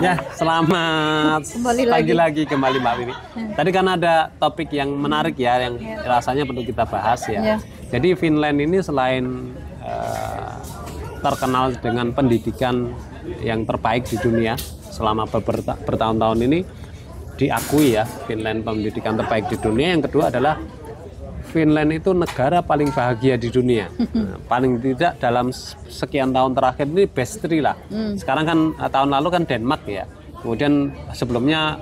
Ya, selamat pagi lagi kembali Mbak Wiwi. Tadi kan ada topik yang menarik ya, yang rasanya perlu kita bahas ya. Jadi Finland ini selain terkenal dengan pendidikan yang terbaik di dunia selama bertahun-tahun ini, diakui ya Finland pendidikan terbaik di dunia. Yang kedua adalah Finland itu negara paling bahagia di dunia. Paling tidak dalam sekian tahun terakhir ini best 3 lah. Sekarang kan tahun lalu kan Denmark ya. Kemudian sebelumnya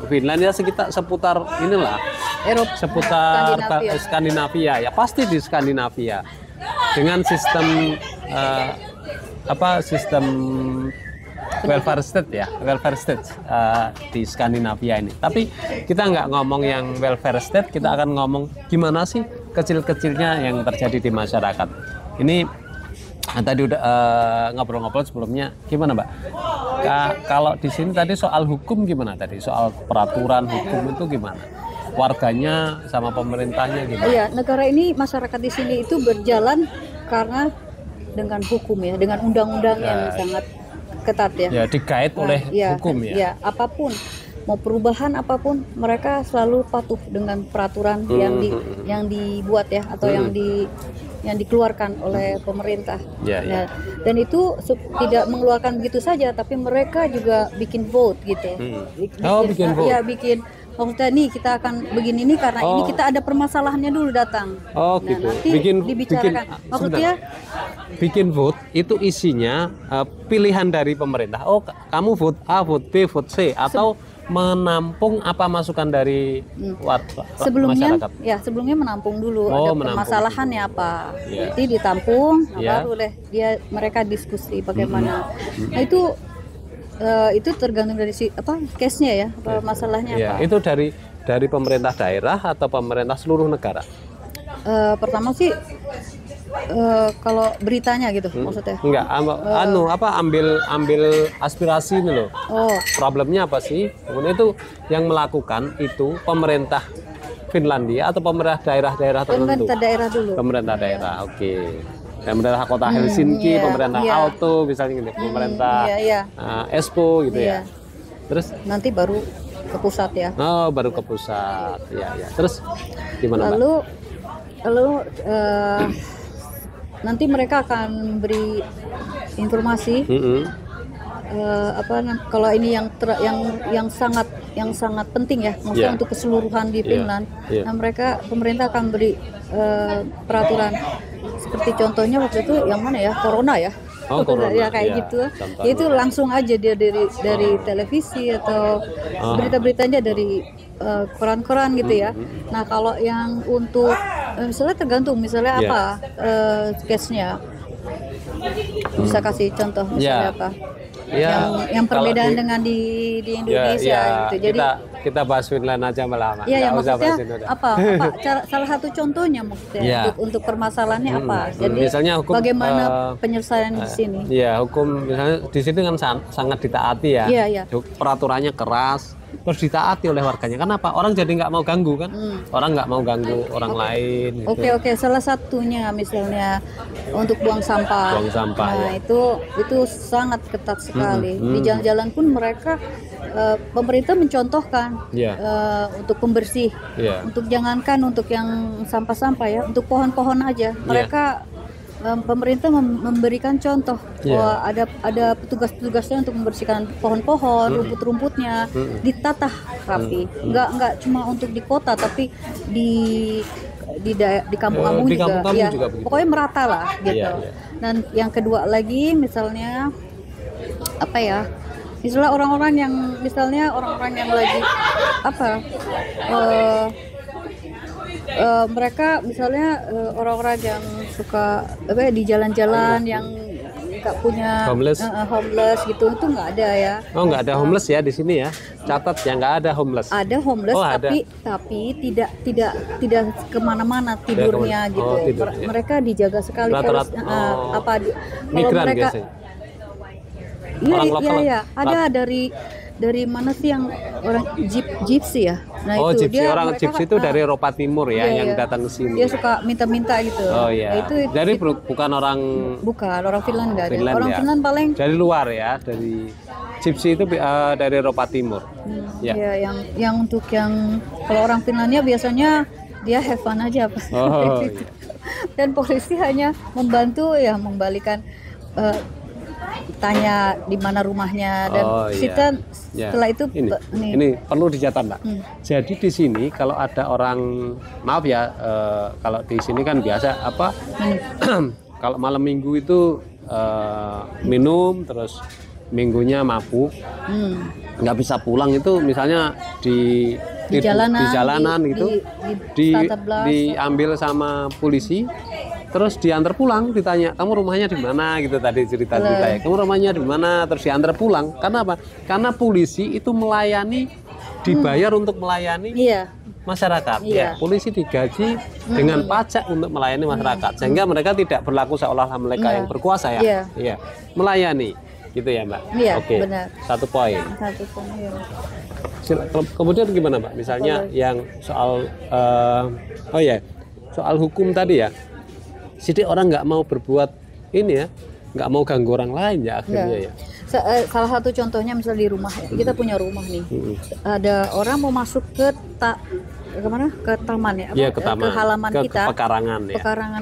Finland ya seputar inilah Eropa, seputar Skandinavia ya, pasti di Skandinavia dengan sistem sistem welfare state ya, welfare state di Skandinavia ini. Tapi kita nggak ngomong yang welfare state, kita akan ngomong gimana sih kecil-kecilnya yang terjadi di masyarakat. Ini tadi udah ngobrol-ngobrol sebelumnya, gimana Mbak? Kalau di sini tadi soal hukum gimana tadi? Soal peraturan hukum itu gimana? Warganya sama pemerintahnya gimana? Iya, negara ini masyarakat di sini itu berjalan karena dengan hukum ya, dengan undang-undang yang sangat ketat ya. Ya, digait oleh hukum ya. Ya, apapun mau perubahan apapun mereka selalu patuh dengan peraturan yang dibuat ya, atau yang dikeluarkan oleh pemerintah. Dan itu tidak mengeluarkan begitu saja, tapi mereka juga bikin vote gitu. Bikin vote. Ya, bikin. Maksudnya nih kita akan begini nih karena ini kita ada permasalahannya dulu datang. Gitu. Nanti dibicarakan. Maksudnya bikin vote itu isinya pilihan dari pemerintah. Oh, kamu vote A, vote B, vote C, atau menampung apa masukan dari masyarakat? Ya, sebelumnya menampung dulu. Ada permasalahannya apa? Nanti ditampung, baru mereka diskusi bagaimana. Nah itu tergantung dari case-nya ya, masalahnya apa. Itu dari pemerintah daerah atau pemerintah seluruh negara? Pertama sih kalau beritanya gitu maksudnya. Enggak, ambil aspirasi ini loh. Problemnya apa sih? Kemudian itu yang melakukan itu pemerintah Finlandia atau pemerintah daerah-daerah tertentu? Pemerintah daerah dulu. Pemerintah daerah, oke. Pemerintah kota Helsinki, pemerintah Aalto misalnya gitu, pemerintah Espoo gitu ya. Terus nanti baru ke pusat ya. Oh, baru ke pusat. Ya. Terus gimana, Mbak? Lalu nanti mereka akan beri informasi. Kalau ini yang sangat penting ya, maksudnya untuk keseluruhan di Finland. Nah, pemerintah akan beri peraturan. Seperti contohnya waktu itu yang mana ya, corona ya. Corona, ya kayak gitu. Itu langsung aja dia dari televisi atau berita-beritanya dari koran-koran gitu ya. Nah, kalau yang untuk misalnya tergantung misalnya apa case-nya. Bisa kasih contoh misalnya apa? Yang perbedaan dengan di Indonesia gitu. Jadi kita bahas Finland aja malah. Iya, maksudnya apa salah satu contohnya maksudnya untuk permasalahannya apa. Jadi misalnya hukum, bagaimana penyelesaian di sini. Iya, hukum misalnya di sini kan sangat ditaati ya. Iya. Peraturannya keras, terus ditaati oleh warganya. Kenapa? Orang jadi nggak mau ganggu kan? Orang nggak mau ganggu orang lain. Gitu. Oke. Salah satunya misalnya untuk buang sampah. Nah, itu sangat ketat sekali. Di jalan-jalan pun mereka pemerintah mencontohkan untuk pembersih. Untuk jangankan untuk yang sampah-sampah ya, untuk pohon-pohon aja. Mereka pemerintah memberikan contoh bahwa ada petugas-petugasnya untuk membersihkan pohon-pohon, rumput-rumputnya, ditata rapi. Enggak cuma untuk di kota, tapi di kampung-kampung juga. Pokoknya merata lah gitu. Dan yang kedua lagi misalnya apa ya? Misalnya orang-orang yang lagi mereka misalnya orang-orang yang suka di jalan-jalan yang nggak punya homeless gitu, itu nggak ada ya. Oh, nggak ada homeless ya di sini ya. Catat ya, nggak ada homeless. Ada homeless, tapi tidak kemana-mana tidurnya gitu. Mereka dijaga sekali. Migran mereka biasanya. Iya, ada dari mana sih yang orang gypsy ya? Nah Oh, itu gypsy, orang mereka gypsy itu dari Eropa Timur ya, iya, yang iya. datang ke sini. Dia suka minta-minta gitu. Oh iya. Nah, itu Jadi bukan orang orang Finland nggak ada. Finland Orang ya. Finland paling dari luar ya, dari gypsy itu dari Eropa Timur. Ya. ya, yang untuk yang kalau orang Finlandia biasanya dia have fun aja apa. Oh iya. Dan polisi hanya membantu ya membalikan tanya di mana rumahnya dan kita setelah itu ini perlu dicatat Mbak. Jadi di sini kalau ada orang, maaf ya, kalau di sini kan biasa apa kalau malam minggu itu minum terus minggunya mabuk, nggak bisa pulang itu misalnya di jalanan gitu diambil sama polisi. Terus diantar pulang, ditanya, kamu rumahnya di mana gitu tadi cerita ya. Kamu rumahnya di mana? Terus diantar pulang. Karena apa? Karena polisi itu melayani, dibayar untuk melayani masyarakat. Ya, polisi digaji dengan pajak untuk melayani masyarakat. Sehingga mereka tidak berlaku seolah-olah mereka yang berkuasa ya. Iya. Melayani, gitu ya Mbak. Iya, Oke. benar. Satu poin. Ya. Kemudian gimana Mbak? Misalnya yang soal soal hukum tadi ya. Jadi orang nggak mau berbuat ini ya, nggak mau ganggu orang lain ya akhirnya ya. Salah satu contohnya misalnya di rumah ya, kita punya rumah nih, ada orang mau masuk ke kemana? Ke taman ya? Iya, ke taman. Ke halaman kita. Pekarangan ya. Pekarangan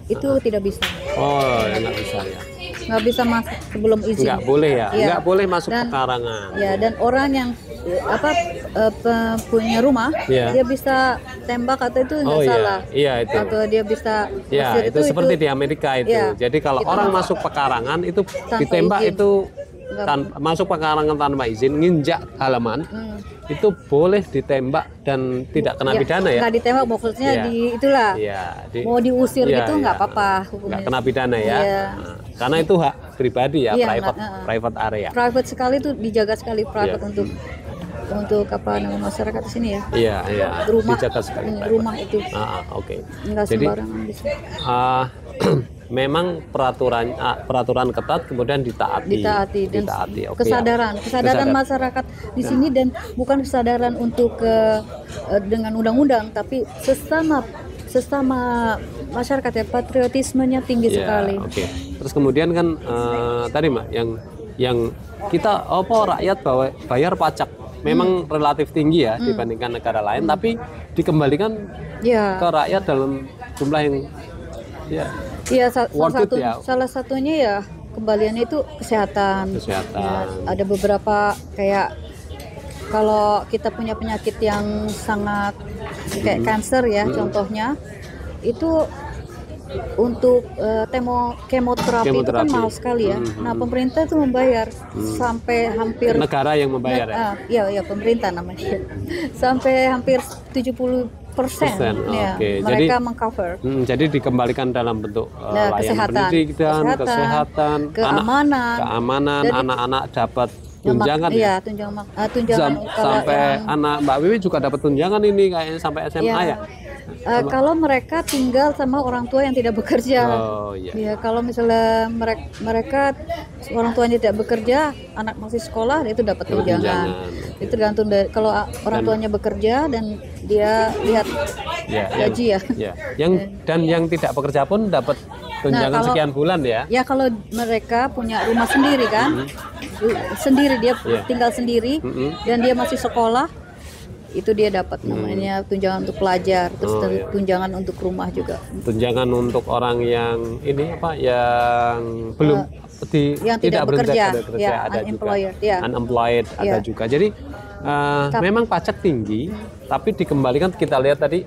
itu tidak bisa. Oh, ya nggak bisa ya. Nggak bisa masuk sebelum izin. Nggak boleh ya. Nggak boleh masuk pekarangan. Ya, dan orang yang punya rumah dia bisa tembak atau itu nggak salah. Iya itu. Atau dia bisa itu seperti di Amerika itu. Jadi kalau orang masuk pekarangan itu ditembak izin. Itu masuk pekarangan tanpa izin, nginjak halaman itu boleh ditembak dan tidak kena pidana ya. Nggak ditembak maksudnya itulah. Mau diusir gitu nggak apa-apa. Nggak kena pidana ya. Nah, karena itu hak pribadi ya, private area. Private sekali itu dijaga sekali private untuk apa nama masyarakat di sini ya. Iya. Rumah dijaga sekali. Rumah itu. Oke. Nggak sembarangan bisa. Memang peraturan ketat kemudian ditaati dan kesadaran masyarakat di sini dan bukan kesadaran untuk dengan undang-undang tapi sesama masyarakat ya, patriotismenya tinggi sekali. Terus kemudian kan tadi Mbak yang kita rakyat bayar pajak memang relatif tinggi ya dibandingkan negara lain, tapi dikembalikan ke rakyat dalam jumlah yang salah satunya ya kembaliannya itu kesehatan. Ya, ada beberapa kayak kalau kita punya penyakit yang sangat kayak kanker ya contohnya itu untuk kemoterapi itu kan mahal sekali ya. Nah pemerintah itu membayar sampai hampir negara yang membayar ya pemerintah namanya sampai hampir 70% ya, mereka mengcover. Jadi dikembalikan dalam bentuk layanan kesehatan, keamanan, anak-anak dapat tunjangan tunjangan sampai anak Mbak Wiwi juga dapat tunjangan ini kayaknya sampai SMA ya. Kalau mereka tinggal sama orang tua yang tidak bekerja, ya kalau misalnya mereka orang tuanya tidak bekerja, anak masih sekolah, itu dapat tunjangan. Itu tergantung dari kalau orang tuanya bekerja dan dia lihat gaji ya. Yang tidak bekerja pun dapat tunjangan sekian bulan ya. Ya kalau mereka punya rumah sendiri kan, sendiri dia tinggal sendiri dan dia masih sekolah. Itu dia dapat namanya tunjangan untuk pelajar, terus tunjangan untuk rumah juga. Tunjangan untuk orang yang yang belum yang tidak bekerja, ada unemployed ada juga. Jadi memang pajak tinggi, tapi dikembalikan kita lihat tadi,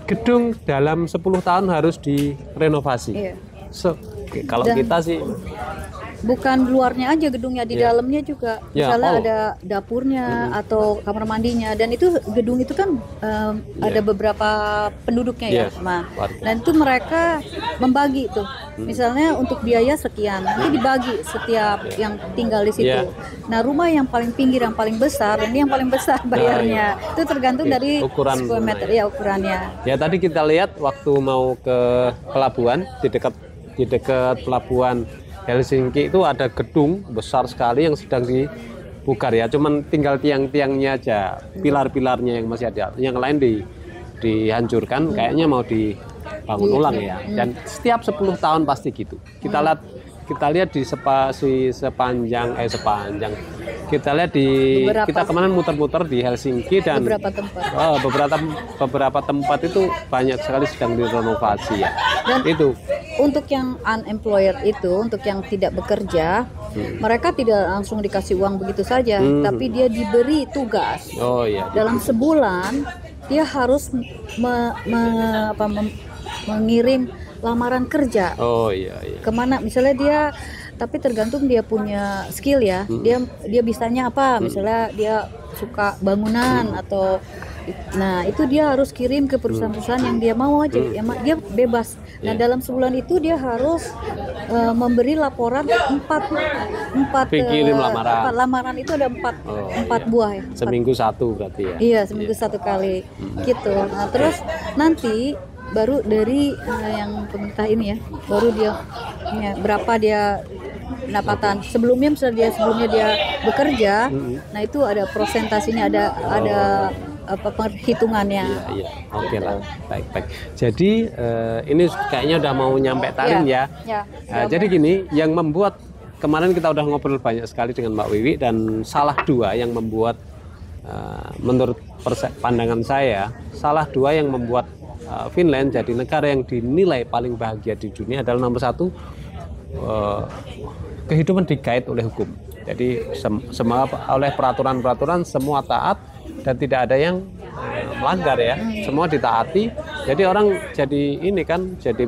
gedung dalam 10 tahun harus direnovasi. Kalau kita sih bukan luarnya aja gedungnya, di dalamnya juga misalnya ada dapurnya atau kamar mandinya, dan itu gedung itu kan ada beberapa penduduknya dan itu mereka membagi tuh misalnya untuk biaya sekian, nanti dibagi setiap yang tinggal di situ. Nah rumah yang paling pinggir yang paling besar ini yang paling besar bayarnya itu tergantung dari ukuran square meter ukurannya. Ya tadi kita lihat waktu mau ke pelabuhan di dekat pelabuhan Helsinki itu ada gedung besar sekali yang sedang pukar ya, cuman tinggal tiang-tiangnya aja, pilar-pilarnya yang masih ada, yang lain dihancurkan, kayaknya mau dibangun ulang ya. Dan setiap 10 tahun pasti gitu. Kita lihat di sepanjang kita lihat kita kemarin muter-muter di Helsinki dan beberapa tempat itu banyak sekali sedang direnovasi ya. Dan itu untuk yang unemployed itu, untuk yang tidak bekerja, mereka tidak langsung dikasih uang begitu saja, tapi dia diberi tugas. Oh iya. Dalam sebulan dia harus mengirim lamaran kerja. Oh iya. Kemana? Misalnya dia, tapi tergantung dia punya skill ya. Dia bisanya apa? Misalnya dia suka bangunan atau, nah itu dia harus kirim ke perusahaan-perusahaan yang dia mau aja. Dia bebas. Nah dalam sebulan itu dia harus memberi laporan empat lamaran itu ada empat buah ya. Seminggu satu berarti ya. Iya, seminggu satu kali gitu. Nah terus nanti baru dari yang pemerintah ini ya, baru dia berapa dia pendapatan. Sebelumnya dia bekerja, nah itu ada prosentasinya, ada perhitungannya. Iya. Oke lah, baik. Jadi ini kayaknya udah mau nyampe Tallinn ya. Jadi gini, yang membuat kemarin kita udah ngobrol banyak sekali dengan Mbak Wiwi, dan salah dua yang membuat menurut pandangan saya, salah dua yang membuat Finland jadi negara yang dinilai paling bahagia di dunia adalah nomor satu, kehidupan digait oleh hukum. Jadi semua oleh peraturan-peraturan semua taat dan tidak ada yang melanggar ya. Semua ditaati. Jadi orang jadi ini kan jadi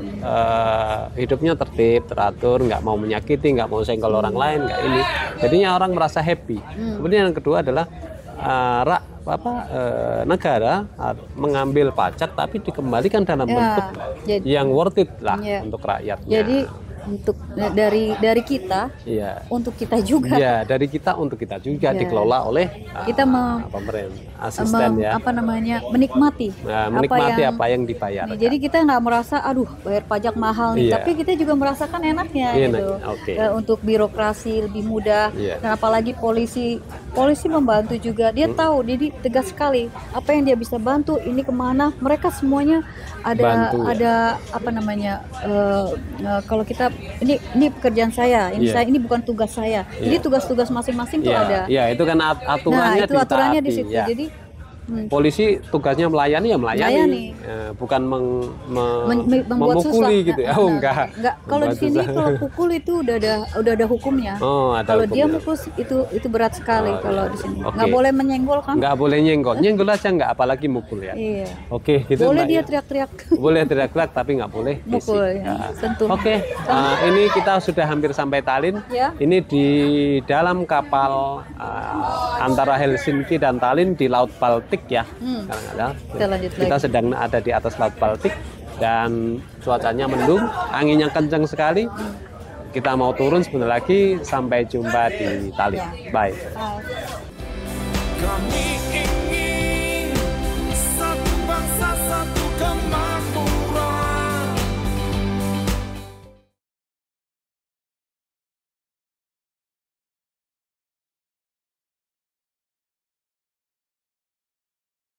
hidupnya tertib, teratur, nggak mau menyakiti, nggak mau senggol orang lain, nggak ini. Jadinya orang merasa happy. Kemudian yang kedua adalah negara mengambil pajak tapi dikembalikan dalam bentuk yang worth it lah untuk rakyatnya. Jadi untuk dari kita, untuk kita juga. Ya, dari kita untuk kita juga dikelola oleh kita pemerintah, asisten menikmati apa yang dibayar. Jadi kita nggak merasa aduh bayar pajak mahal nih, tapi kita juga merasakan enaknya gitu. Untuk birokrasi lebih mudah, dan apalagi polisi membantu juga. Dia tahu, jadi tegas sekali apa yang dia bisa bantu, ini kemana, mereka semuanya ada kalau kita ini pekerjaan saya, ini bukan tugas saya. Jadi tugas-tugas masing-masing tuh ada. Iya, itu kan aturannya di situ. Jadi polisi tugasnya melayani, bukan memukuli gitu ya. Enggak. Kalau di sini kalau pukul itu udah ada hukumnya. Kalau dia mukul itu berat sekali kalau di sini. Nggak boleh menyenggol kan? Nggak boleh nyenggol aja nggak, apalagi mukul ya. Iya. Oke, gitu. Boleh dia teriak-teriak. Boleh teriak-teriak tapi nggak boleh mukul. Sentuh. Oke, ini kita sudah hampir sampai Tallinn. Ini di dalam kapal antara Helsinki dan Tallinn di Laut Baltik ya. Kita sedang ada di atas Laut Baltik dan cuacanya mendung, anginnya kencang sekali. Kita mau turun sebentar lagi. Sampai jumpa di Tallinn. Bye. Kami ingin satu bangsa, satu kembali.